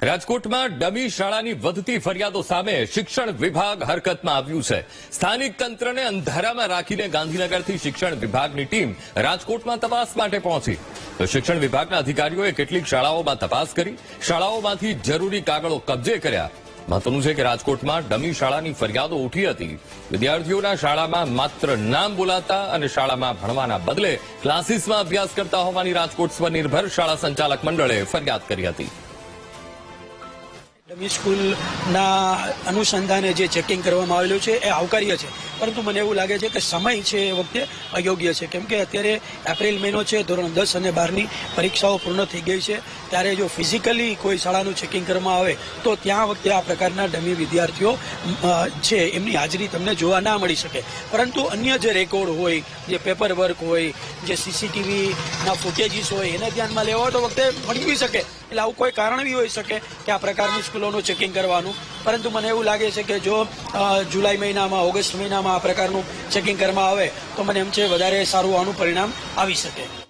રાજકોટમાં ડમી શાળાની વધતી ફરિયાદો સામે શિક્ષણ વિભાગ હરકતમાં આવ્યું છે। સ્થાનિક તંત્રને અંધારામાં રાખીને ગાંધીનગરથી શિક્ષણ વિભાગની ટીમ રાજકોટમાં તપાસ માટે પહોંચી તો શિક્ષણ વિભાગના અધિકારીઓએ કેટલીક શાળાઓમાં તપાસ કરી, શાળાઓમાંથી જરૂરી કાગળો કબજે કર્યા। મહત્વનું છે કે રાજકોટમાં ડમી શાળાની ફરિયાદો ઉઠી હતી। વિદ્યાર્થીઓના શાળામાં માત્ર નામ બોલાતા અને શાળામાં ભણવાના બદલે ક્લાસીસમાં અભ્યાસ કરતા હોવાની રાજકોટ સ્વનિર્ભર શાળા સંચાલક મંડળે ફરિયાદ કરી હતી। ડમી સ્કૂલના અનુસંધાને જે ચેકિંગ કરવામાં આવેલું છે એ આવકાર્ય છે, પરંતુ મને એવું લાગે છે કે સમય છે એ વખતે અયોગ્ય છે, કેમ કે અત્યારે એપ્રિલ મહિનો છે, ધોરણ 10 અને 12ની પરીક્ષાઓ પૂર્ણ થઈ ગઈ છે। ત્યારે જો ફિઝિકલી કોઈ શાળાનું ચેકિંગ કરવામાં આવે તો ત્યાં વખતે આ પ્રકારના ડમી વિદ્યાર્થીઓ છે એમની હાજરી તમને જોવા ના મળી શકે, પરંતુ અન્ય જે રેકોર્ડ હોય, જે પેપર વર્ક હોય, જે સીસીટીવીના ફૂટેજીસ હોય એને ધ્યાનમાં લેવા હોય તો વખતે મળી બી શકે। એટલે આવું કોઈ કારણ બી હોઈ શકે કે આ પ્રકારની સ્કૂલોનું ચેકિંગ કરવાનું, પરંતુ મને એવું લાગે છે કે જો જુલાઈ મહિનામાં, ઓગસ્ટ મહિનામાં આ પ્રકારનું ચેકિંગ કરવામાં આવે તો મને એમ છે વધારે સારું આનું પરિણામ આવી શકે।